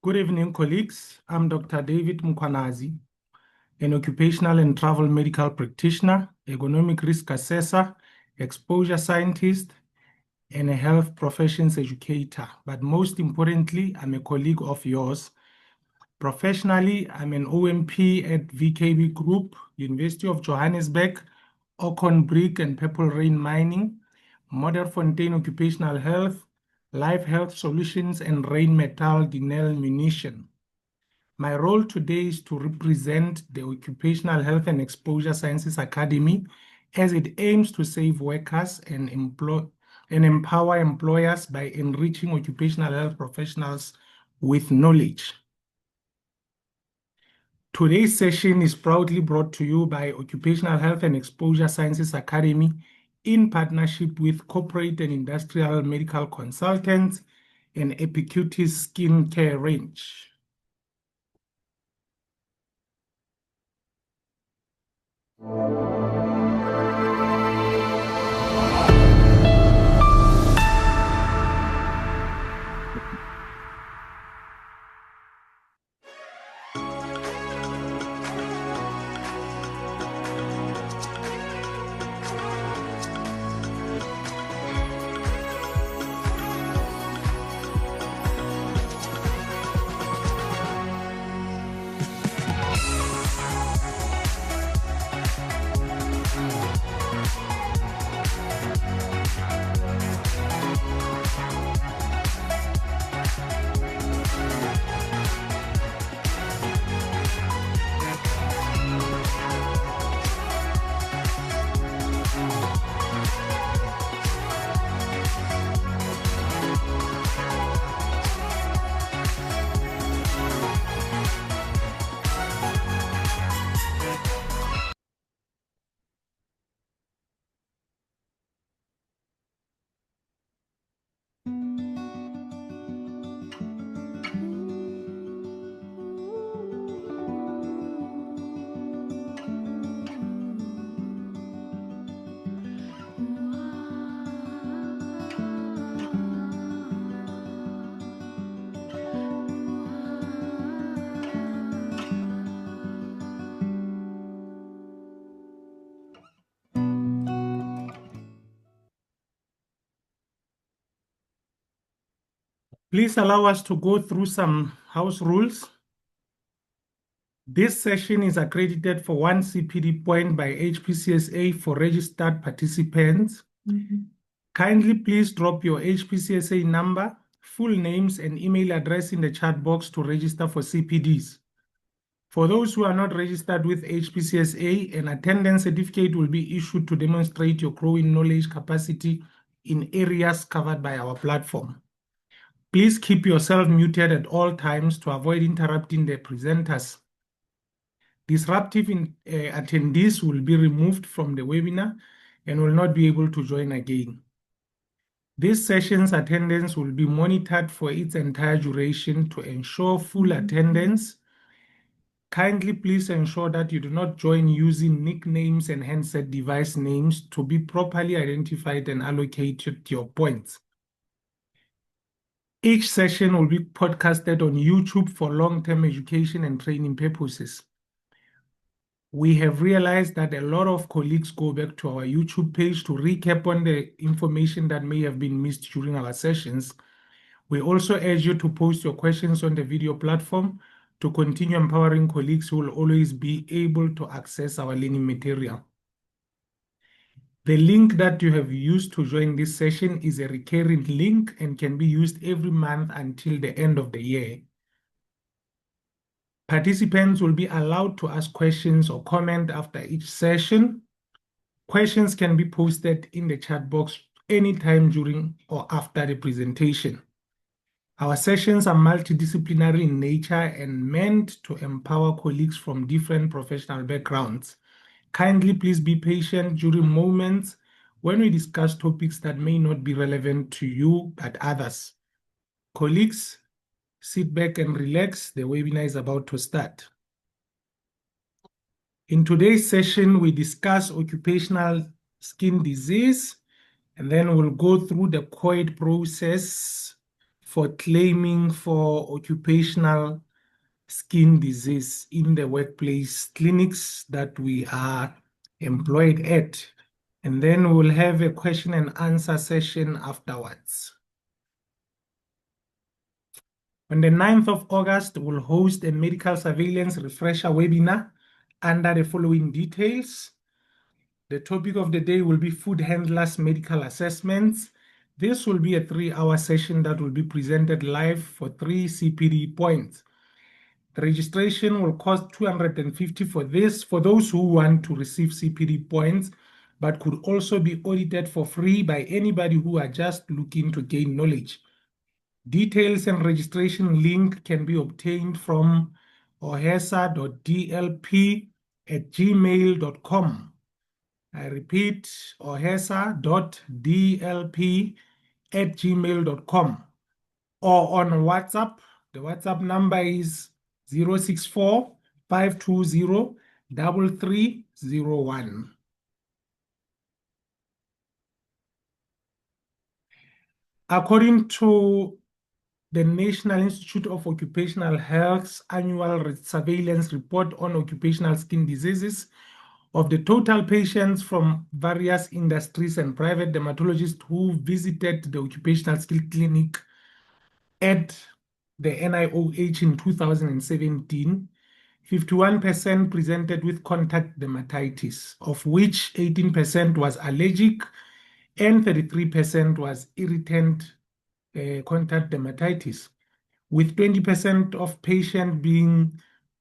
Good evening, colleagues. I'm Dr. David Mkwanazi, an occupational and travel medical practitioner, ergonomic risk assessor, exposure scientist, and a health professions educator. But most importantly, I'm a colleague of yours. Professionally, I'm an OMP at VKB Group, University of Johannesburg, Ocon Brick and Purple Rain Mining, Modderfontein Occupational Health, Life Health Solutions, and Rheinmetall Denel Munition. My role today is to represent the Occupational Health and Exposure Sciences Academy as it aims to save workers and empower employers by enriching occupational health professionals with knowledge. Today's session is proudly brought to you by Occupational Health and Exposure Sciences Academy in partnership with corporate and industrial medical consultants and Epicutis Skin Care range. Please allow us to go through some house rules. This session is accredited for 1 CPD point by HPCSA for registered participants. Kindly please drop your HPCSA number, full names, and email address in the chat box to register for CPDs. For those who are not registered with HPCSA, an attendance certificate will be issued to demonstrate your growing knowledge capacity in areas covered by our platform. Please keep yourself muted at all times to avoid interrupting the presenters. Disruptive attendees will be removed from the webinar and will not be able to join again. This session's attendance will be monitored for its entire duration to ensure full attendance. Kindly please ensure that you do not join using nicknames and handset device names to be properly identified and allocated your points. Each session will be podcasted on YouTube for long-term education and training purposes. We have realized that a lot of colleagues go back to our YouTube page to recap on the information that may have been missed during our sessions. We also urge you to post your questions on the video platform to continue empowering colleagues who will always be able to access our learning material. The link that you have used to join this session is a recurring link and can be used every month until the end of the year. Participants will be allowed to ask questions or comment after each session. Questions can be posted in the chat box anytime during or after the presentation. Our sessions are multidisciplinary in nature and meant to empower colleagues from different professional backgrounds. Kindly please be patient during moments when we discuss topics that may not be relevant to you but others. Colleagues, sit back and relax. The webinar is about to start. In today's session, we discuss occupational skin disease, and then we'll go through the COID process for claiming for occupational skin disease in the workplace clinics that we are employed at. And then we'll have a question and answer session afterwards. On the 9th of August, we'll host a medical surveillance refresher webinar under the following details. The topic of the day will be food handlers medical assessments. This will be a 3-hour session that will be presented live for 3 CPD points. The registration will cost 250 for this, for those who want to receive CPD points, but could also be audited for free by anybody who are just looking to gain knowledge. Details and registration link can be obtained from ohesa.dlp@gmail.com. I repeat, ohesa.dlp@gmail.com, or on WhatsApp. The WhatsApp number is 064 520 3301. According to the National Institute of Occupational Health's annual surveillance report on occupational skin diseases, of the total patients from various industries and private dermatologists who visited the occupational skill clinic at the NIOH in 2017, 51% presented with contact dermatitis, of which 18% was allergic and 33% was irritant contact dermatitis, with 20% of patients being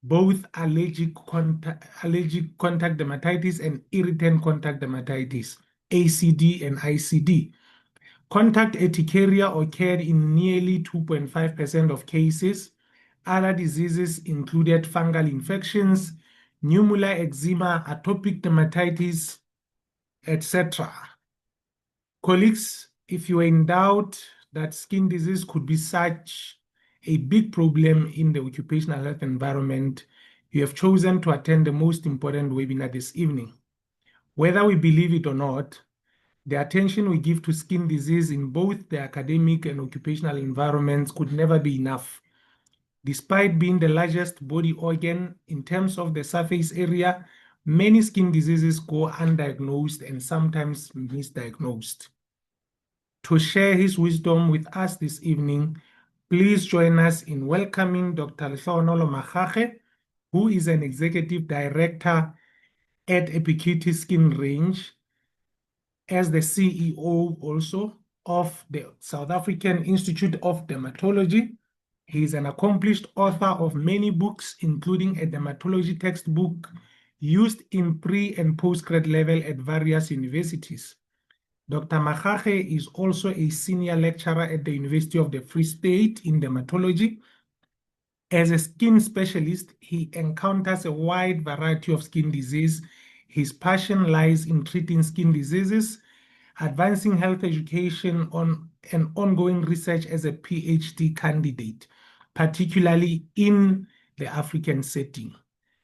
both allergic contact dermatitis and irritant contact dermatitis, ACD and ICD. Contact urticaria occurred in nearly 2.5% of cases. Other diseases included fungal infections, pneumonia, eczema, atopic dermatitis, etc. Colleagues, if you are in doubt that skin disease could be such a big problem in the occupational health environment, you have chosen to attend the most important webinar this evening. Whether we believe it or not, the attention we give to skin disease in both the academic and occupational environments could never be enough. Despite being the largest body organ in terms of the surface area, many skin diseases go undiagnosed and sometimes misdiagnosed. To share his wisdom with us this evening, please join us in welcoming Dr. Hlonolo Makgakge, who is an executive director at Epicuity Skin Range, as the CEO also of the South African Institute of Dermatology. He is an accomplished author of many books, including a dermatology textbook used in pre- and postgrad level at various universities. Dr. Makgakge is also a senior lecturer at the University of the Free State in dermatology. As a skin specialist, he encounters a wide variety of skin disease. His passion lies in treating skin diseases, advancing health education on and ongoing research as a PhD candidate, particularly in the African setting.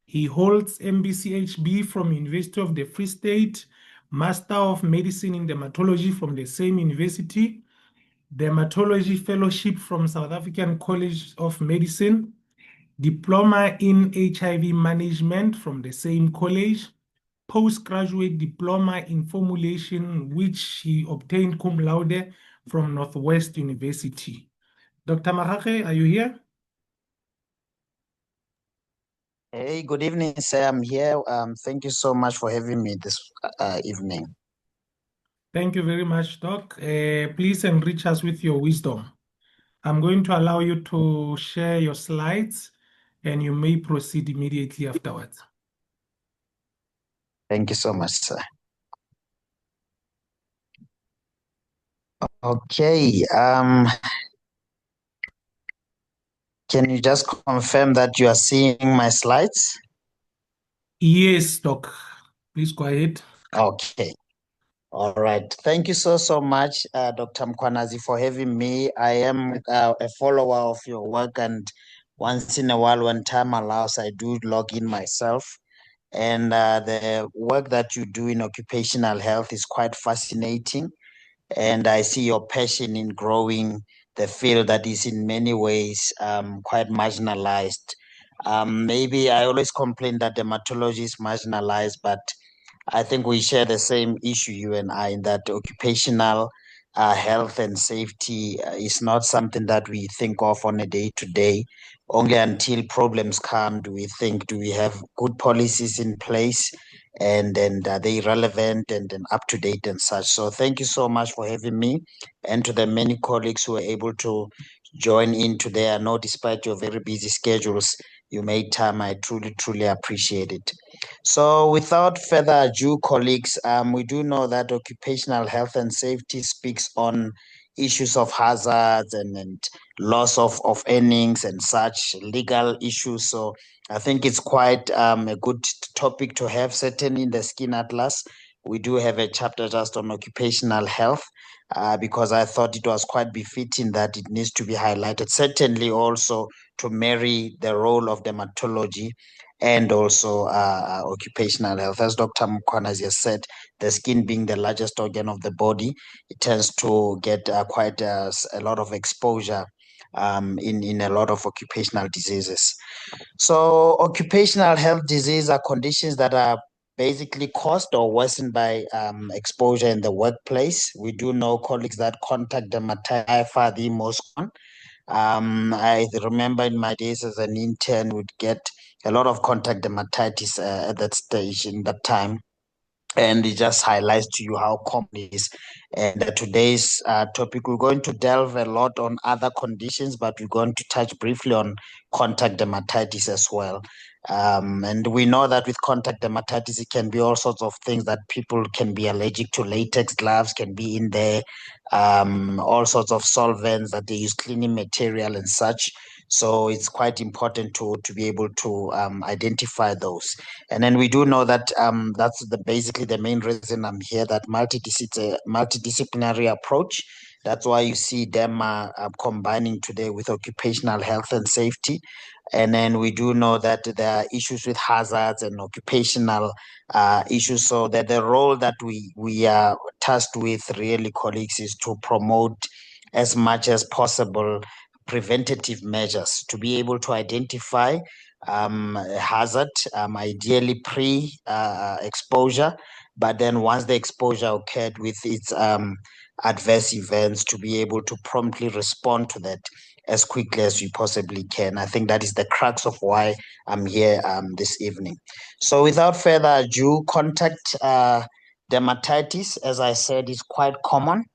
He holds MBCHB from University of the Free State, Master of Medicine in Dermatology from the same university, Dermatology Fellowship from South African College of Medicine, Diploma in HIV Management from the same college, postgraduate diploma in formulation, which he obtained cum laude from Northwest University. Dr. Makgakge, are you here? Hey, good evening, sir. I'm here. Thank you so much for having me this evening. Thank you very much, Doc. Please enrich us with your wisdom. I'm going to allow you to share your slides, and you may proceed immediately afterwards. Thank you so much, sir. Okay. Can you just confirm that you are seeing my slides? Yes, Doc. Please go ahead. Okay. All right. Thank you so much, Dr. Mkwanazi, for having me. I am a follower of your work, and once in a while, when time allows, I do log in myself. And the work that you do in occupational health is quite fascinating. And I see your passion in growing the field that is in many ways quite marginalized. Maybe I always complain that dermatology is marginalized, but I think we share the same issue, you and I, in that occupational health and safety is not something that we think of on a day to day. Only until problems come do we think, do we have good policies in place, and are they relevant and up to date and such. So thank you so much for having me, and to the many colleagues who were able to join in today. I know despite your very busy schedules, you made time. I truly appreciate it. So, without further ado, colleagues, we do know that occupational health and safety speaks on issues of hazards and loss of earnings and such legal issues. So, I think it's quite a good topic to have. Certainly, in the Skin Atlas, we do have a chapter just on occupational health. Because I thought it was quite befitting that it needs to be highlighted. Certainly, also to marry the role of dermatology and also occupational health. As Dr. Mukwana has said, the skin being the largest organ of the body, it tends to get quite a lot of exposure in a lot of occupational diseases. So, occupational health disease are conditions that are basically caused or worsened by exposure in the workplace. We do know, colleagues, that contact dermatitis are the most common. I remember in my days as an intern, would get a lot of contact dermatitis at that stage in that time. And it just highlights to you how common it is. And today's topic, we're going to delve a lot on other conditions, but we're going to touch briefly on contact dermatitis as well. And we know that with contact dermatitis, it can be all sorts of things that people can be allergic to. Latex gloves can be in there, all sorts of solvents that they use, cleaning material and such. So it's quite important to be able to identify those. And then we do know that that's basically the main reason I'm here, that it's a multidisciplinary approach. That's why you see them combining today with occupational health and safety. And then we do know that there are issues with hazards and occupational issues. So that the role that we are tasked with, really, colleagues, is to promote as much as possible preventative measures to be able to identify hazard, ideally pre exposure, but then once the exposure occurred with its adverse events, to be able to promptly respond to that as quickly as we possibly can. I think that is the crux of why I'm here this evening. So, without further ado, contact dermatitis, as I said, is quite common.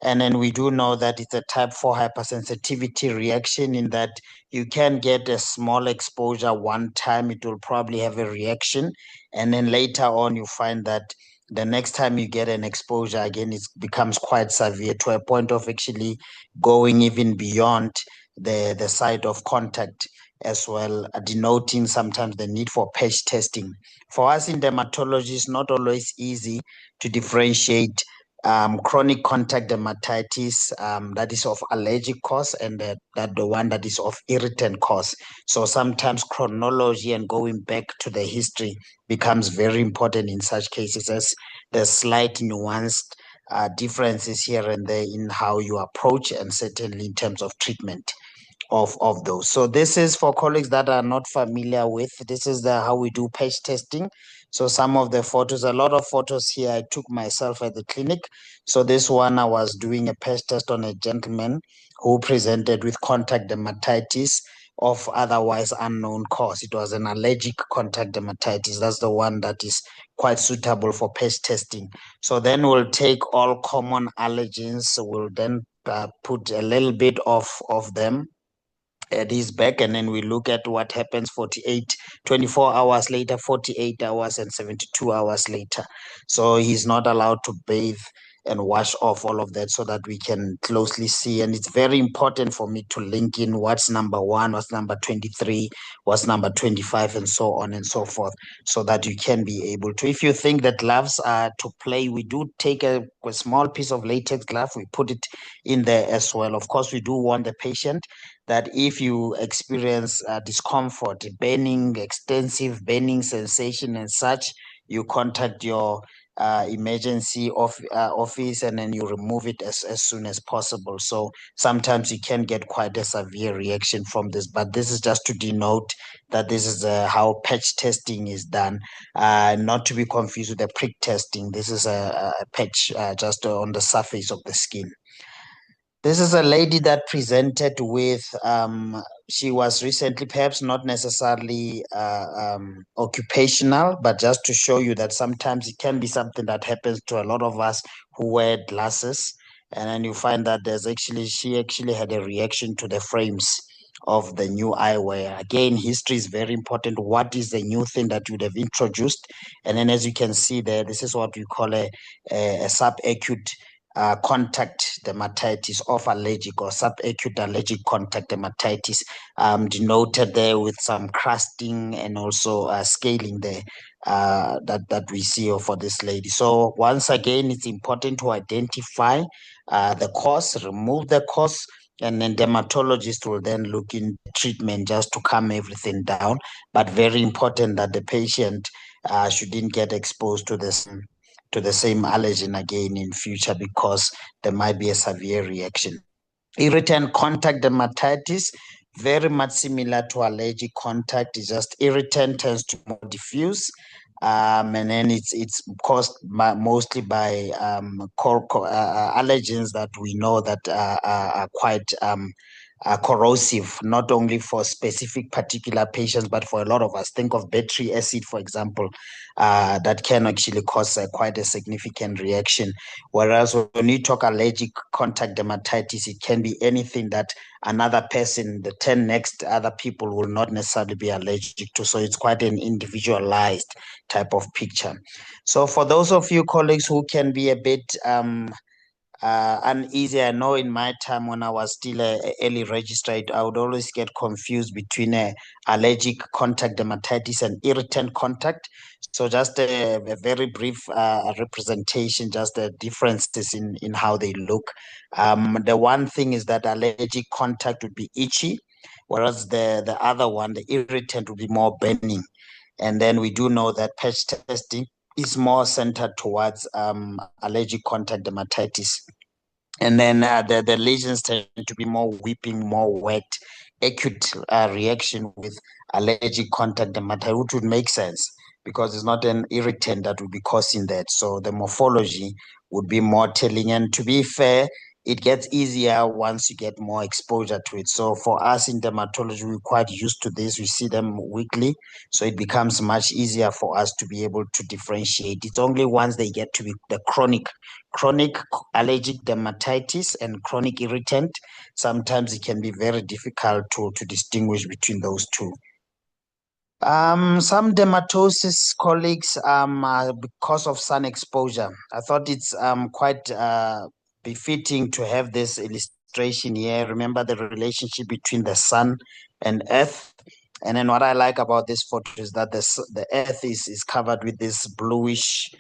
And then we do know that it's a type 4 hypersensitivity reaction, in that you can get a small exposure one time, it will probably have a reaction. And then later on, you find that the next time you get an exposure again, it becomes quite severe, to a point of actually going even beyond the site of contact as well, denoting sometimes the need for patch testing. For us in dermatology, it's not always easy to differentiate chronic contact dermatitis that is of allergic cause, and that the one that is of irritant cause. So sometimes chronology and going back to the history becomes very important in such cases, as there's slight nuanced differences here and there in how you approach, and certainly in terms of treatment of those. So this is for colleagues that are not familiar with, this is the how we do patch testing. So some of the photos, a lot of photos here I took myself at the clinic. So this one, I was doing a patch test on a gentleman who presented with contact dermatitis of otherwise unknown cause. It was an allergic contact dermatitis. That's the one that is quite suitable for patch testing. So then we'll take all common allergens. So we'll then put a little bit of them at his back, and then we look at what happens 24 hours later, 48 hours, and 72 hours later. So he's not allowed to bathe and wash off all of that, so that we can closely see. And it's very important for me to link in what's number 1, what's number 23, what's number 25, and so on and so forth, so that you can be able to. If you think that gloves are to play, we do take a small piece of latex glove, we put it in there as well. Of course, we do warn the patient that if you experience discomfort, burning, extensive burning sensation and such, you contact your emergency office, and then you remove it as soon as possible. So sometimes you can get quite a severe reaction from this, but this is just to denote that this is how patch testing is done, not to be confused with the prick testing. This is a patch just on the surface of the skin. This is a lady that presented with, she was recently, perhaps not necessarily occupational, but just to show you that sometimes it can be something that happens to a lot of us who wear glasses. And then you find that she actually had a reaction to the frames of the new eyewear. Again, history is very important. What is the new thing that you'd have introduced? And then as you can see there, this is what we call a subacute contact dermatitis of allergic or subacute allergic contact dermatitis, denoted there with some crusting and also scaling there that we see for this lady. So once again, it's important to identify the cause, remove the cause, and then dermatologist will then look in treatment just to calm everything down. But very important that the patient shouldn't get exposed to this to the same allergen again in future, because there might be a severe reaction. Irritant contact dermatitis, very much similar to allergic contact. It's just irritant tends to be more diffuse, and then it's caused mostly by allergens that we know that are quite corrosive, not only for specific particular patients, but for a lot of us. Think of battery acid, for example, that can actually cause quite a significant reaction. Whereas when you talk allergic contact dermatitis, it can be anything that another person, the 10 next other people, will not necessarily be allergic to. So it's quite an individualized type of picture. So for those of you colleagues who can be a bit uneasy. I know in my time when I was still a early registrar, I would always get confused between allergic contact dermatitis and irritant contact. So just a very brief representation, just the differences in how they look. The one thing is that allergic contact would be itchy, whereas the other one, the irritant, would be more burning. And then we do know that patch testing is more centered towards allergic contact dermatitis. And then the lesions tend to be more weeping, more wet, acute reaction with allergic contact dermatitis, which would make sense because it's not an irritant that would be causing that. So the morphology would be more telling. And to be fair, it gets easier once you get more exposure to it. So for us in dermatology, we're quite used to this. We see them weekly. So it becomes much easier for us to be able to differentiate. It's only once they get to be the chronic allergic dermatitis and chronic irritant, sometimes it can be very difficult to distinguish between those two. Some dermatoses, colleagues, because of sun exposure. I thought it's quite befitting to have this illustration here. Remember the relationship between the sun and earth. And then what I like about this photo is that the earth is covered with this bluish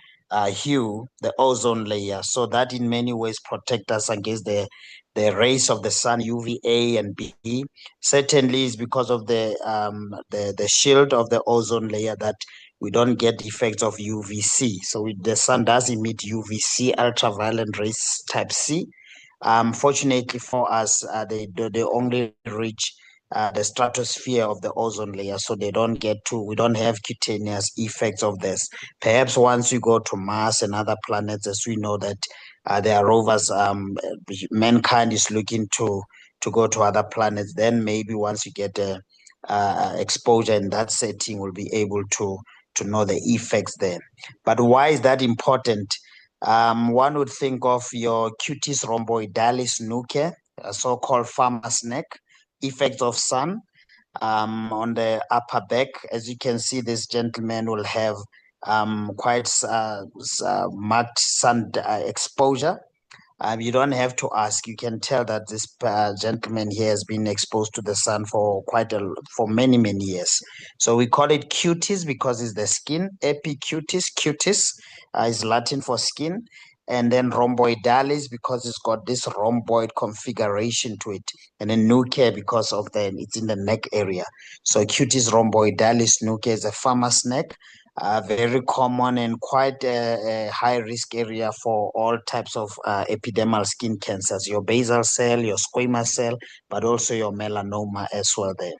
hue, the ozone layer, so that in many ways protect us against the rays of the sun, UVA and B. Certainly is because of the shield of the ozone layer that we don't get effects of UVC. So the sun does emit UVC, ultraviolet rays type C. Fortunately for us, they only reach the stratosphere of the ozone layer, so we don't have cutaneous effects of this. Perhaps once you go to Mars and other planets, as we know that there are rovers, mankind is looking to go to other planets, then maybe once you get exposure in that setting, we'll be able to know the effects there. But why is that important? One would think of your cutis rhomboidalis nuchae, a so-called farmer's neck, effects of sun on the upper back. As you can see, this gentleman will have quite marked sun exposure. You don't have to ask. You can tell that this gentleman here has been exposed to the sun for for many years. So we call it cutis because it's the skin. Epicutis, cutis is Latin for skin. And then rhomboidalis because it's got this rhomboid configuration to it. And then nuchae because of it's in the neck area. So cutis rhomboidalis nuchae is a farmer's neck. very common and quite a high risk area for all types of epidermal skin cancers, your basal cell, your squamous cell, but also your melanoma as well there.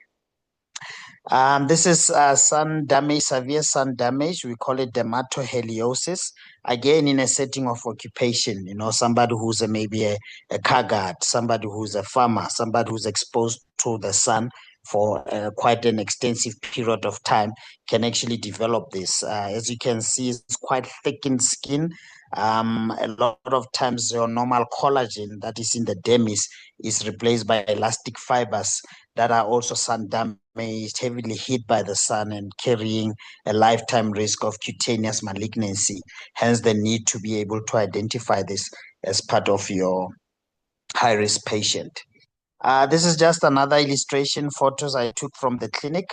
This is sun damage, severe sun damage. We call it dermatoheliosis. Again, in a setting of occupation, somebody who's maybe a car guard, somebody who's a farmer, somebody who's exposed to the sun for quite an extensive period of time can actually develop this. As you can see, it's quite thickened skin. A lot of times your normal collagen that is in the dermis is replaced by elastic fibers that are also sun damaged, heavily hit by the sun, and carrying a lifetime risk of cutaneous malignancy. Hence, the need to be able to identify this as part of your high risk patient. This is just another illustration photos I took from the clinic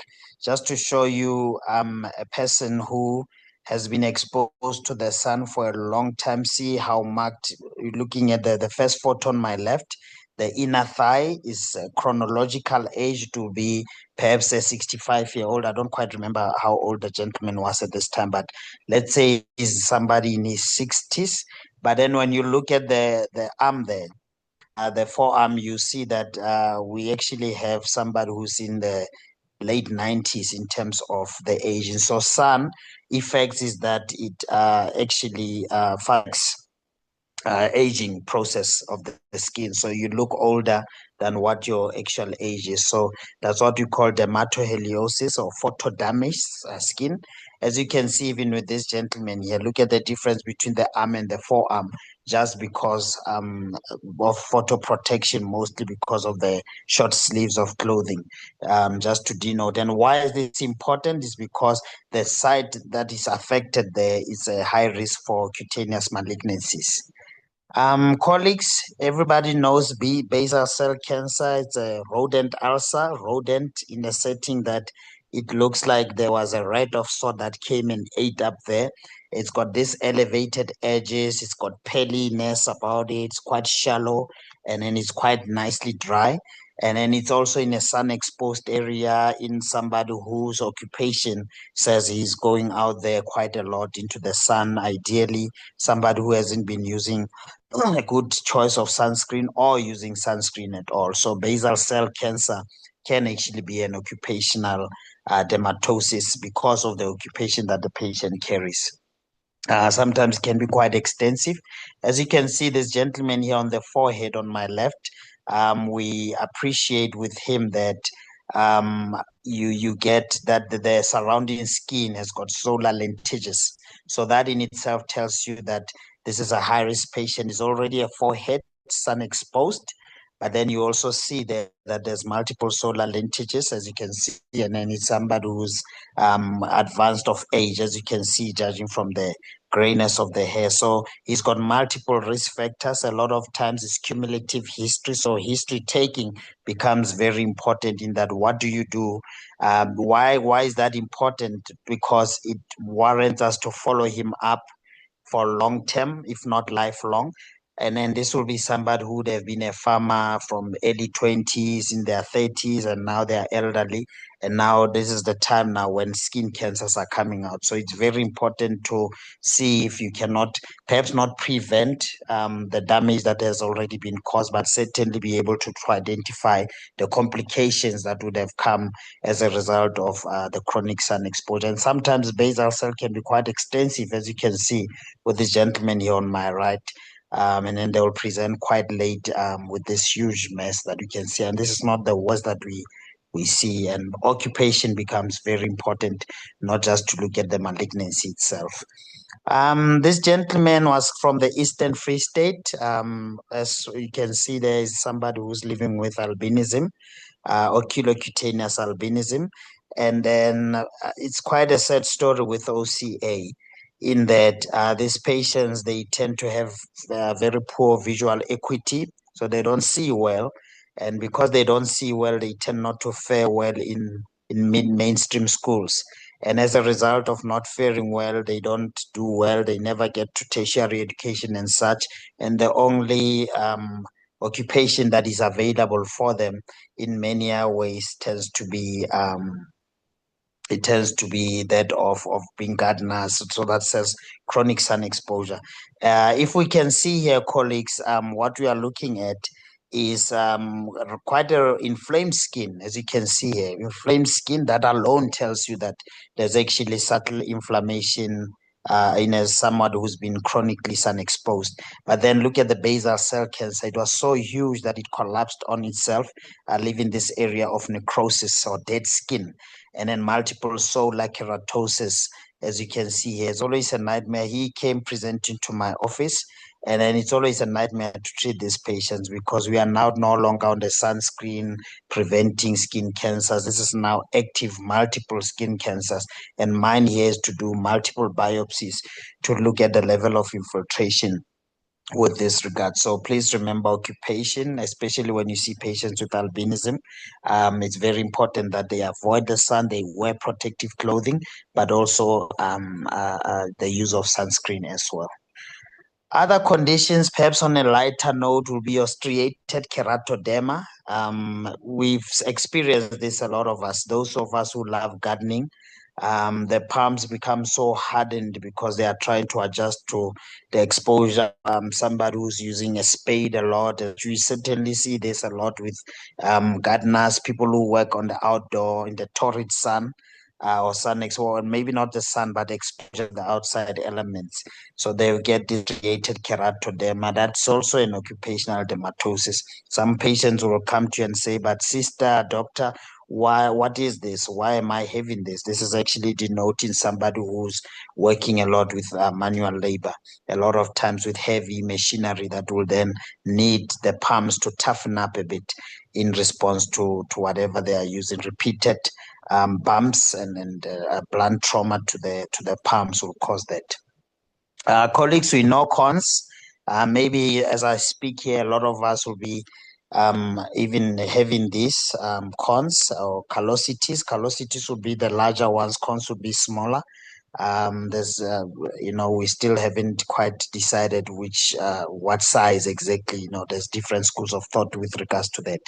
just to show you a person who has been exposed to the sun for a long time. See how marked, looking at the first photo on my left, the inner thigh is chronological age to be perhaps a 65-year-old. I don't quite remember how old the gentleman was at this time, but let's say he's somebody in his 60s. But then when you look at the arm there, the forearm, you see that we actually have somebody who's in the late 90s in terms of the age. And so sun effects is that it actually affects aging process of the skin. So you look older than what your actual age is. So that's what we call dermatoheliosis or photodamaged skin. As you can see, even with this gentleman here, look at the difference between the arm and the forearm, just because of photo protection, mostly because of the short sleeves of clothing, just to denote. And why is this important? Is because the site that is affected there is a high risk for cutaneous malignancies. Colleagues, everybody knows basal cell cancer. It's a rodent ulcer, rodent in a setting that it looks like there was a rat of sort that came and ate up there. It's got these elevated edges, it's got peeliness about it, it's quite shallow, and then it's quite nicely dry. And then it's also in a sun exposed area in somebody whose occupation says he's going out there quite a lot into the sun, ideally somebody who hasn't been using a good choice of sunscreen or using sunscreen at all. So basal cell cancer can actually be an occupational dermatosis because of the occupation that the patient carries. Sometimes can be quite extensive. As you can see, this gentleman here on the forehead on my left, we appreciate with him that you get that the surrounding skin has got solar lentiges. So that in itself tells you that this is a high risk patient. Is already a forehead sun exposed, but then you also see that there's multiple solar lentiges, as you can see, and then it's somebody who's advanced of age, as you can see, judging from the grayness of the hair. So he's got multiple risk factors. A lot of times it's cumulative history. So history taking becomes very important in that. What do you do? Why is that important? Because it warrants us to follow him up for long term, if not lifelong. And then this will be somebody who would have been a farmer from early 20s, in their 30s, and now they're elderly. And now this is the time now when skin cancers are coming out. So it's very important to see if you cannot, perhaps not prevent the damage that has already been caused, but certainly be able to identify the complications that would have come as a result of the chronic sun exposure. And sometimes basal cell can be quite extensive, as you can see with this gentleman here on my right. And then they will present quite late with this huge mess that you can see. And this is not the worst that we see. And occupation becomes very important, not just to look at the malignancy itself. This gentleman was from the Eastern Free State. As you can see, there is somebody who's living with albinism, oculocutaneous albinism. And then it's quite a sad story with OCA in that these patients, they tend to have very poor visual acuity, so they don't see well. And because they don't see well, they tend not to fare well in mainstream schools. And as a result of not faring well, they don't do well, they never get to tertiary education and such. And the only occupation that is available for them in many ways tends to be it tends to be that of being gardeners. So that says chronic sun exposure. If we can see here, colleagues, what we are looking at is quite a inflamed skin. As you can see here, inflamed skin, that alone tells you that there's actually subtle inflammation in someone who's been chronically sun exposed. But then look at the basal cell cancer. It was so huge that it collapsed on itself, leaving this area of necrosis or dead skin, and then multiple solar keratosis. As you can see here, it's always a nightmare. He came presenting to my office, and then it's always a nightmare to treat these patients because we are now no longer on the sunscreen preventing skin cancers. This is now active multiple skin cancers, and mine here is to do multiple biopsies to look at the level of infiltration with this regard. So please remember occupation, especially when you see patients with albinism. It's very important that they avoid the sun, they wear protective clothing, but also the use of sunscreen as well. Other conditions, perhaps on a lighter note, will be your striated keratoderma. We've experienced this, a lot of us, those of us who love gardening. The palms become so hardened because they are trying to adjust to the exposure. Somebody who's using a spade a lot, you certainly see this a lot with gardeners, people who work on the outdoor in the torrid sun. Or sun exposure, maybe not the sun, but exposure to the outside elements. So they will get deteriorated keratoderma. That's also an occupational dermatosis. Some patients will come to you and say, but sister, doctor, what is this? Why am I having this? This is actually denoting somebody who's working a lot with manual labor, a lot of times with heavy machinery that will then need the palms to toughen up a bit in response to whatever they are using. Repeated bumps and blunt trauma to the palms will cause that. Colleagues, we know cons. Maybe as I speak here, a lot of us will be even having these cons or callosities. Callosities would be the larger ones, cons would be smaller. There's, we still haven't quite decided what size exactly. There's different schools of thought with regards to that.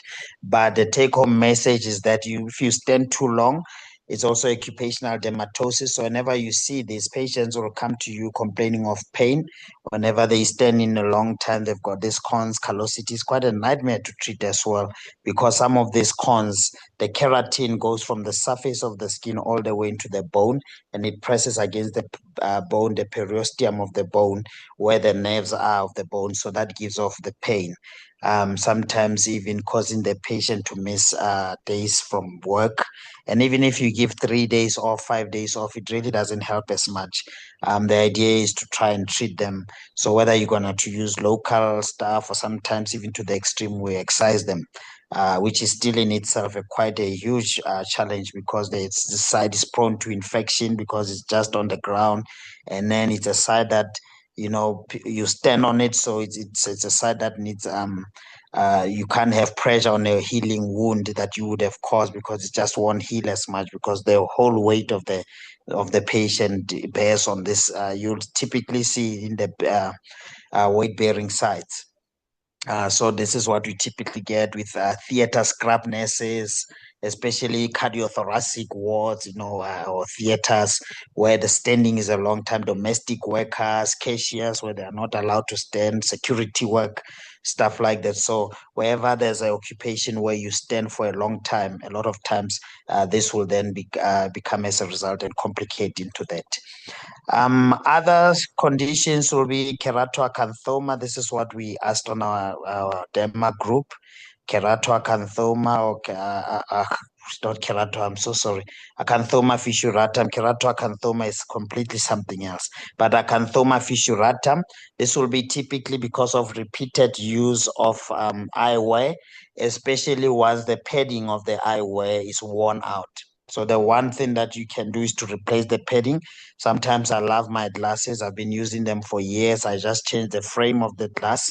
But the take-home message is that if you stand too long, it's also occupational dermatosis. So whenever you see these patients will come to you complaining of pain, whenever they stand in a long time, they've got these cons, callosity is quite a nightmare to treat as well, because some of these cons, the keratin goes from the surface of the skin all the way into the bone, and it presses against the bone, the periosteum of the bone, where the nerves are of the bone. So that gives off the pain. Sometimes even causing the patient to miss days from work. And even if you give 3 days off, 5 days off, it really doesn't help as much. The idea is to try and treat them. So whether you're going to use local stuff or sometimes even to the extreme, we excise them. Which is still in itself quite a huge challenge, because the side is prone to infection because it's just on the ground, and then it's a side that you stand on it, so it's a side that needs you can't have pressure on a healing wound that you would have caused, because it just won't heal as much, because the whole weight of the patient bears on this. You'll typically see in the weight bearing sides. So this is what we typically get with theater scrub nurses, especially cardiothoracic wards, or theaters where the standing is a long time, domestic workers, cashiers where they are not allowed to stand, security work, stuff like that. So wherever there's an occupation where you stand for a long time, a lot of times this will then become as a result and complicate into that. Other conditions will be keratoacanthoma. This is what we asked on our derma group. Keratoacanthoma, or it's not kerato, I'm so sorry. Acanthoma fissuratum. Keratoacanthoma is completely something else. But acanthoma fissuratum, this will be typically because of repeated use of eyewear, especially once the padding of the eyewear is worn out. So the one thing that you can do is to replace the padding. Sometimes I love my glasses. I've been using them for years. I just change the frame of the glass.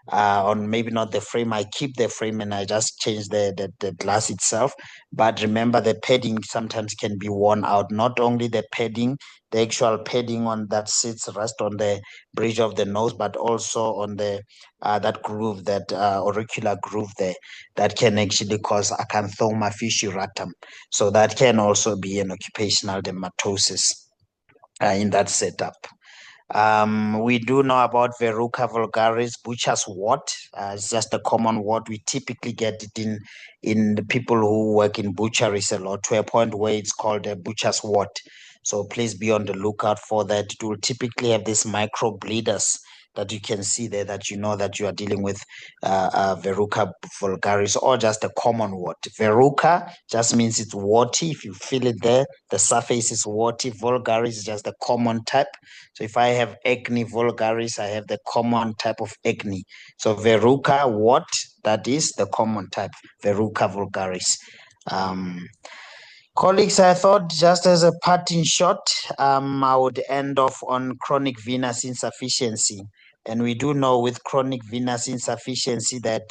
on maybe not the frame. I keep the frame and I just change the glass itself. But remember, the padding sometimes can be worn out. Not only the padding, the actual padding on that sits rest on the bridge of the nose, but also on the that groove, that auricular groove there, that can actually cause acanthoma fissuratum. So that can also be an occupational dermatosis in that setup. We do know about Verruca vulgaris, butcher's wart. It's just a common wart. We typically get it in the people who work in butcheries a lot, to a point where it's called a butcher's wart. So please be on the lookout for that. It will typically have these micro bleeders that you can see there, that you know that you are dealing with Verruca vulgaris, or just a common wart. Verruca just means it's warty. If you feel it there, the surface is warty. Vulgaris is just a common type. So if I have acne vulgaris, I have the common type of acne. So Verruca wart, that is the common type, Verruca vulgaris. Colleagues, I thought just as a parting shot, I would end off on chronic venous insufficiency. And we do know with chronic venous insufficiency that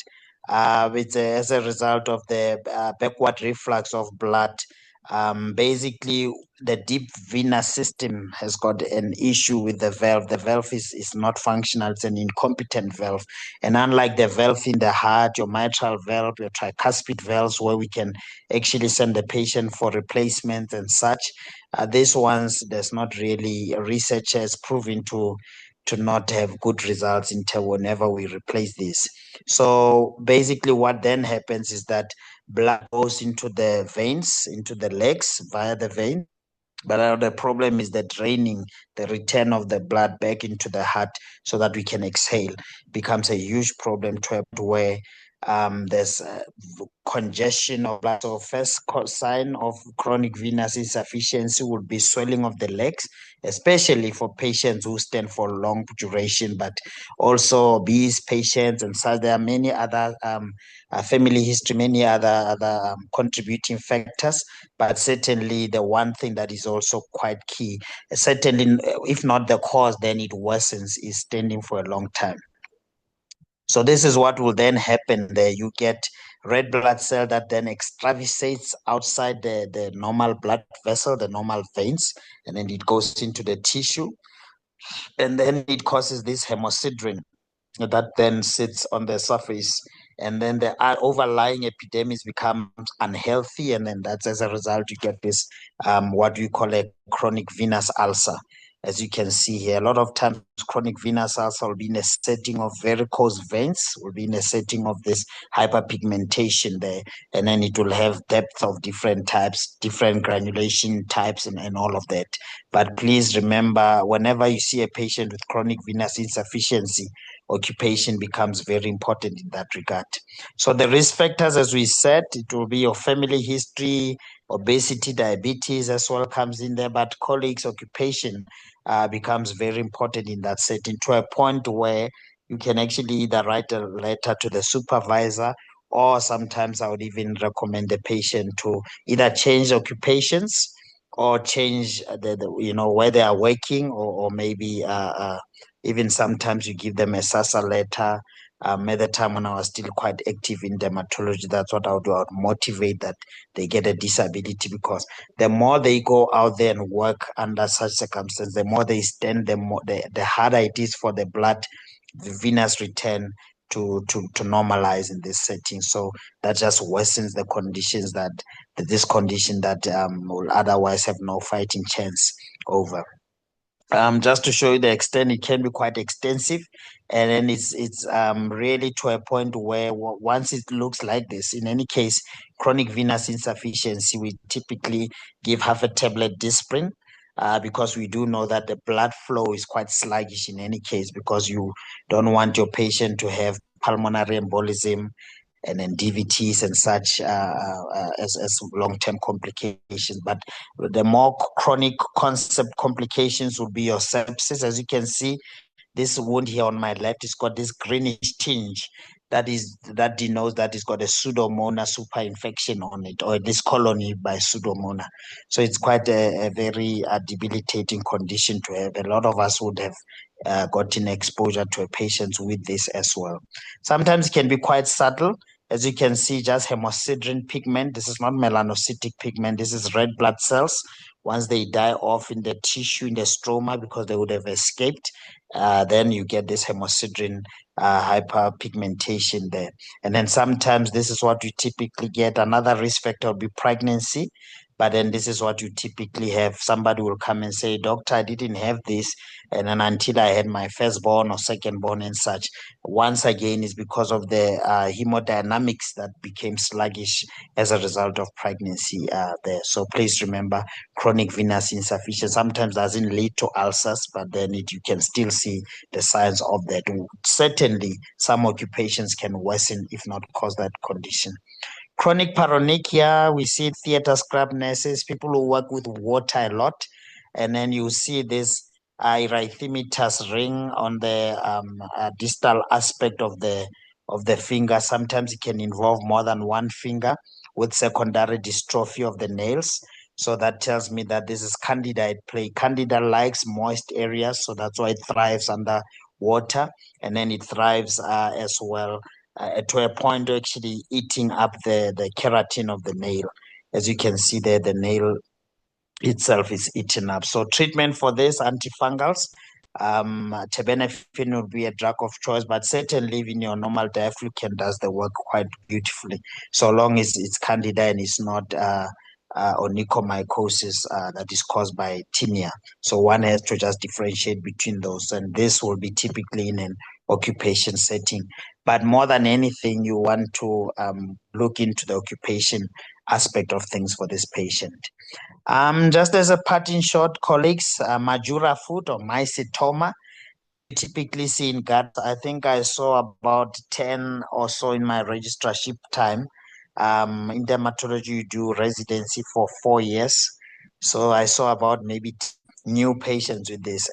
it's as a result of the backward reflux of blood. Basically, the deep venous system has got an issue with the valve. The valve is not functional, it's an incompetent valve. And unlike the valve in the heart, your mitral valve, your tricuspid valves, where we can actually send the patient for replacement and such, these ones, there's not really research has proven to not have good results until whenever we replace this. So basically what then happens is that blood goes into the veins, into the legs via the vein. But the problem is the draining, the return of the blood back into the heart so that we can exhale becomes a huge problem, to a point where there's congestion of blood. So first sign of chronic venous insufficiency would be swelling of the legs, especially for patients who stand for long duration, but also obese patients and such. There are many other family history, many other contributing factors, but certainly the one thing that is also quite key, certainly if not the cause, then it worsens, is standing for a long time. So this is what will then happen there. You get red blood cell that then extravasates outside the normal blood vessel, the normal veins, and then it goes into the tissue. And then it causes this hemosiderin that then sits on the surface, and then the overlying epidermis becomes unhealthy, and then that's as a result you get this what we call a chronic venous ulcer. As you can see here, a lot of times chronic venous ulcer will be in a setting of varicose veins, will be in a setting of this hyperpigmentation there, and then it will have depth of different types, different granulation types, and all of that. But please remember, whenever you see a patient with chronic venous insufficiency, occupation becomes very important in that regard. So the risk factors, as we said, it will be your family history, obesity, diabetes as well comes in there, but colleagues' occupation becomes very important in that setting, to a point where you can actually either write a letter to the supervisor, or sometimes I would even recommend the patient to either change occupations or change where they are working, or maybe even sometimes you give them a SASA letter. At the time when I was still quite active in dermatology, that's what I would do. I would motivate that they get a disability, because the more they go out there and work under such circumstances, the more they stand, the harder it is for the blood, the venous return to normalize in this setting. So that just worsens the conditions this condition that will otherwise have no fighting chance over. Just to show you the extent, it can be quite extensive, and then it's really to a point where once it looks like this, in any case, chronic venous insufficiency, we typically give half a tablet Disprin, because we do know that the blood flow is quite sluggish in any case, because you don't want your patient to have pulmonary embolism and then DVTs and such as long-term complications. But the more chronic concept complications would be your sepsis. As you can see, this wound here on my left has got this greenish tinge. That denotes that it's got a pseudomonas super infection on it, or this colony by pseudomonas. So it's quite a very debilitating condition to have. A lot of us would have gotten exposure to a patient with this as well. Sometimes it can be quite subtle. As you can see, just hemosiderin pigment. This is not melanocytic pigment. This is red blood cells. Once they die off in the tissue, in the stroma, because they would have escaped, then you get this hemosiderin hyperpigmentation there. And then sometimes this is what you typically get. Another risk factor will be pregnancy. But then this is what you typically have. Somebody will come and say, Doctor, I didn't have this. And then until I had my firstborn or secondborn and such, once again, is because of the hemodynamics that became sluggish as a result of pregnancy there. So please remember, chronic venous insufficiency sometimes doesn't lead to ulcers, but then you can still see the signs of that. Certainly, some occupations can worsen, if not cause that condition. Chronic paronychia, we see theater scrub nurses, people who work with water a lot, and then you see this erythematous ring on the distal aspect of the finger. Sometimes it can involve more than one finger with secondary dystrophy of the nails. So that tells me that this is candida at play. Candida likes moist areas, so that's why it thrives under water, and then it thrives as well to a point of actually eating up the keratin of the nail. As you can see there, the nail itself is eaten up. So treatment for this, antifungals, terbinafine would be a drug of choice, but certainly even your normal diaflucan does the work quite beautifully, so long as it's candida and it's not onychomycosis that is caused by tinea. So one has to just differentiate between those, and this will be typically in an occupation setting. But more than anything, you want to look into the occupation aspect of things for this patient. Just as a parting shot, colleagues, Majura foot or mycetoma, typically see in gut. I think I saw about 10 or so in my registrarship time. In dermatology, you do residency for 4 years. So I saw about maybe new patients with this.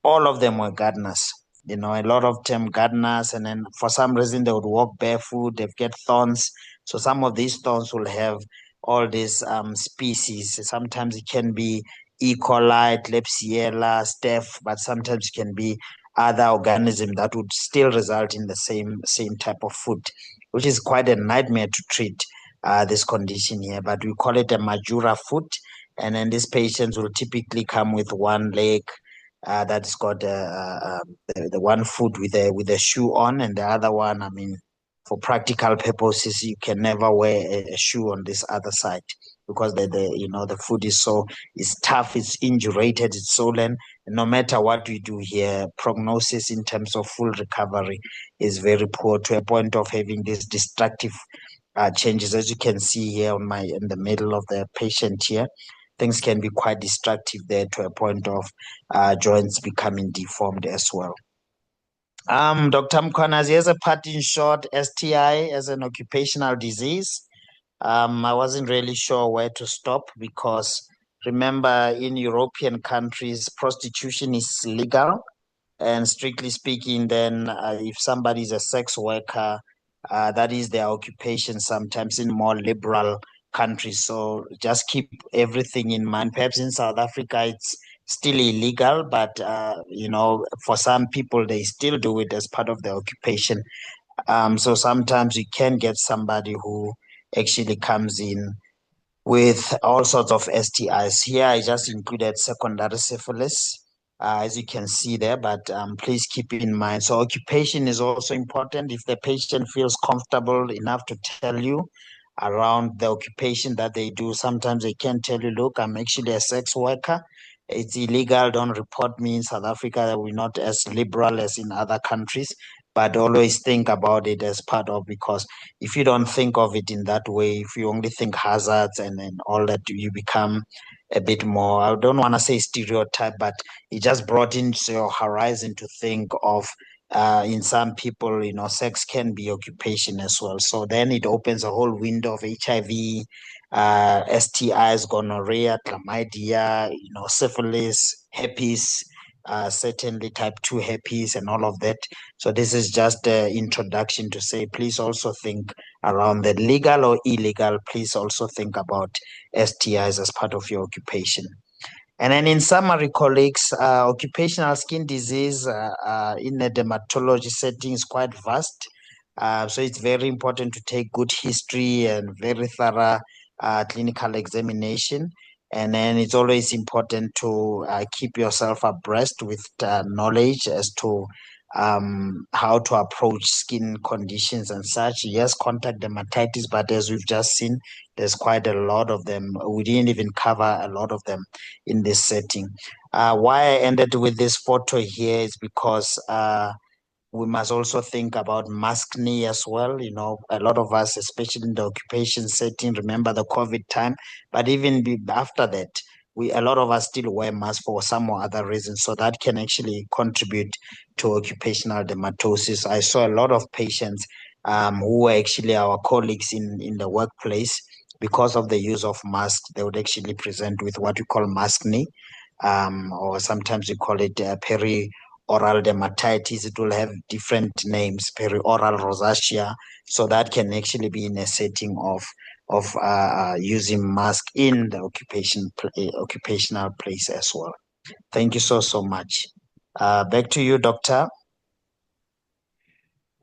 All of them were gardeners. You know, a lot of them gardeners, and then for some reason they would walk barefoot, they've get thorns. So some of these thorns will have all these species. Sometimes it can be E. coli, Klebsiella, staph, but sometimes it can be other organisms that would still result in the same type of foot, which is quite a nightmare to treat this condition here. But we call it a Majura foot, and then these patients will typically come with one leg that's got the one foot with a shoe on, and the other one, I mean, for practical purposes, you can never wear a shoe on this other side because the foot is so, it's tough, it's indurated, it's swollen. No matter what we do here, prognosis in terms of full recovery is very poor, to a point of having these destructive changes. As you can see here in the middle of the patient here, things can be quite destructive there, to a point of joints becoming deformed as well. Dr. Mkwanazi, as a parting shot, STI as an occupational disease, I wasn't really sure where to stop, because remember, in European countries, prostitution is legal. And strictly speaking, then if somebody is a sex worker, that is their occupation sometimes in more liberal countries. So just keep everything in mind. Perhaps in South Africa, it's still illegal, but for some people, they still do it as part of their occupation. So sometimes you can get somebody who actually comes in with all sorts of STIs. Here, I just included secondary syphilis, as you can see there, but please keep in mind. So occupation is also important. If the patient feels comfortable enough to tell you around the occupation that they do, sometimes they can tell you, look, I'm actually a sex worker. It's illegal, don't report me. In South Africa, we're not as liberal as in other countries, but always think about it as part of, because if you don't think of it in that way, if you only think hazards and all that, you become a bit more, I don't want to say stereotype, but it just brought into your horizon to think of, in some people, sex can be occupation as well. So then it opens a whole window of HIV, STIs, gonorrhea, chlamydia, syphilis, herpes, certainly type 2 herpes and all of that. So this is just an introduction to say, please also think around the legal or illegal. Please also think about STIs as part of your occupation. And then in summary, colleagues, occupational skin disease in a dermatology setting is quite vast. So it's very important to take good history and very thorough clinical examination. And then it's always important to keep yourself abreast with knowledge as to how to approach skin conditions and such. Yes, contact dermatitis, but as we've just seen, there's quite a lot of them. We didn't even cover a lot of them in this setting. Why I ended with this photo here is because we must also think about maskne as well. You know, a lot of us, especially in the occupation setting, remember the COVID time, but even after that, a lot of us still wear masks for some or other reasons. So that can actually contribute to occupational dermatosis. I saw a lot of patients who were actually our colleagues in the workplace. Because of the use of masks, they would actually present with what we call maskne, or sometimes we call it oral dermatitis. It will have different names, perioral rosacea. So that can actually be in a setting of using mask in the occupational place as well. Thank you so much. Back to you, Doctor.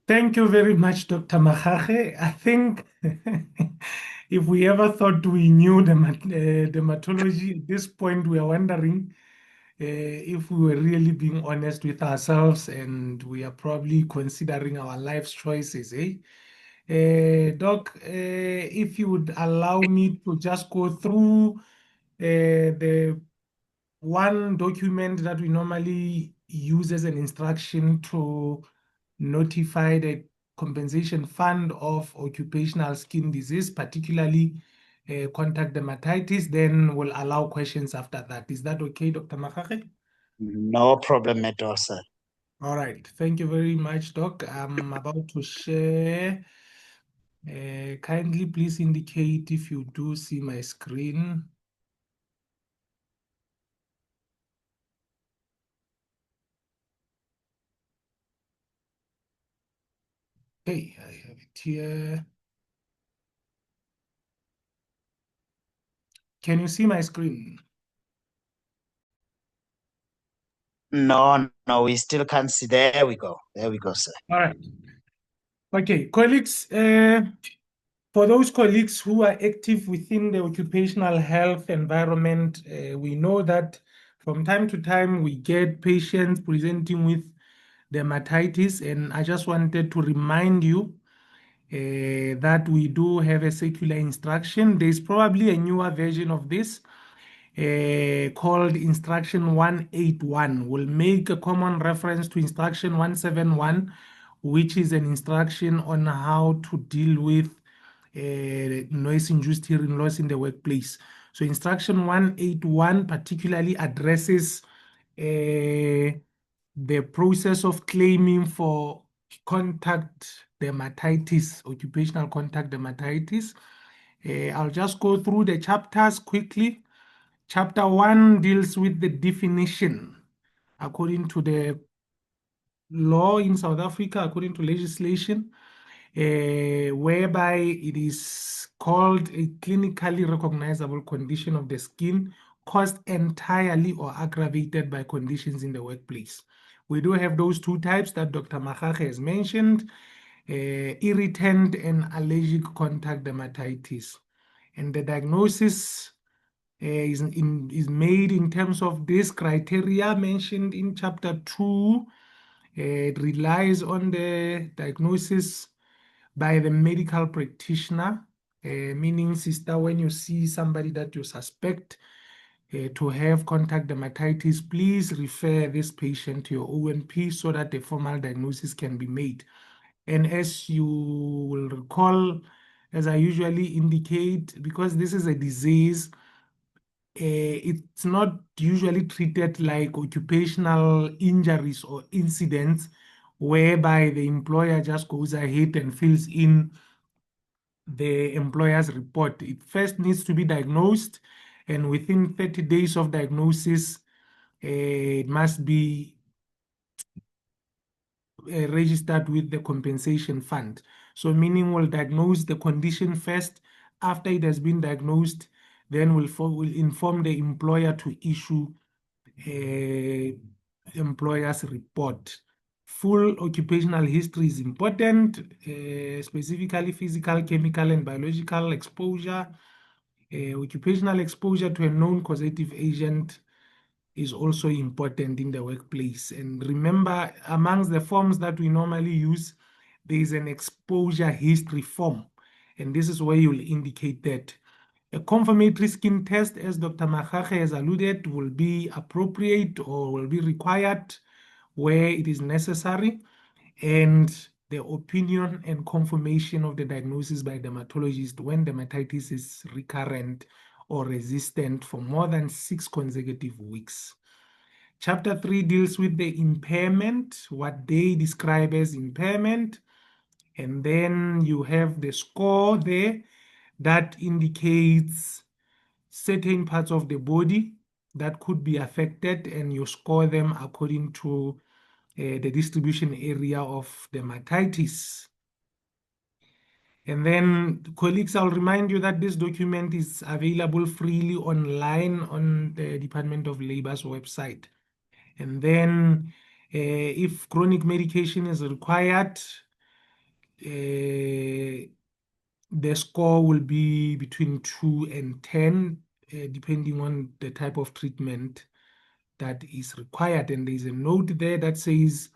Thank you very much, Dr. Mahache. I think if we ever thought we knew dermatology, at this point we are wondering if we were really being honest with ourselves, and we are probably considering our life's choices, eh? Doc, if you would allow me to just go through the one document that we normally use as an instruction to notify the compensation fund of occupational skin disease, particularly contact dermatitis, then we'll allow questions after that. Is that okay, Dr. Makake? No problem at all, sir. All right. Thank you very much, Doc. I'm about to share. Kindly please indicate if you do see my screen. Okay, I have it here. Can you see my screen? No, we still can't see. There we go. There we go, sir. All right. Okay, colleagues, for those colleagues who are active within the occupational health environment, we know that from time to time we get patients presenting with dermatitis, and I just wanted to remind you that we do have a circular instruction. There's probably a newer version of this called instruction 181. We'll make a common reference to instruction 171, which is an instruction on how to deal with noise-induced hearing loss in the workplace. So instruction 181 particularly addresses the process of claiming for contact dermatitis, occupational contact dermatitis. I'll just go through the chapters quickly. Chapter 1 deals with the definition according to the law in South Africa, according to legislation, whereby it is called a clinically recognizable condition of the skin caused entirely or aggravated by conditions in the workplace. We do have those two types that Dr. Mahache has mentioned, irritant and allergic contact dermatitis. And the diagnosis is made in terms of this criteria mentioned in chapter 2. It relies on the diagnosis by the medical practitioner, meaning, sister, when you see somebody that you suspect to have contact dermatitis, please refer this patient to your ONP so that a formal diagnosis can be made. And as you will recall, as I usually indicate, because this is a disease, it's not usually treated like occupational injuries or incidents whereby the employer just goes ahead and fills in the employer's report. It first needs to be diagnosed, and within 30 days of diagnosis, it must be registered with the compensation fund. So meaning we'll diagnose the condition first. After it has been diagnosed, then will inform the employer to issue a employer's report. Full occupational history is important, specifically physical, chemical, and biological exposure. Occupational exposure to a known causative agent is also important in the workplace. And remember, amongst the forms that we normally use, there is an exposure history form. And this is where you'll indicate that. A confirmatory skin test, as Dr. Makhache has alluded, will be appropriate or will be required where it is necessary. And the opinion and confirmation of the diagnosis by dermatologist when dermatitis is recurrent or resistant for more than 6 consecutive weeks. Chapter 3 deals with the impairment, what they describe as impairment. And then you have the score there that indicates certain parts of the body that could be affected, and you score them according to the distribution area of dermatitis. And then, colleagues, I'll remind you that this document is available freely online on the Department of Labor's website. And then, if chronic medication is required, the score will be between 2 and 10, depending on the type of treatment that is required. And there's a note there that says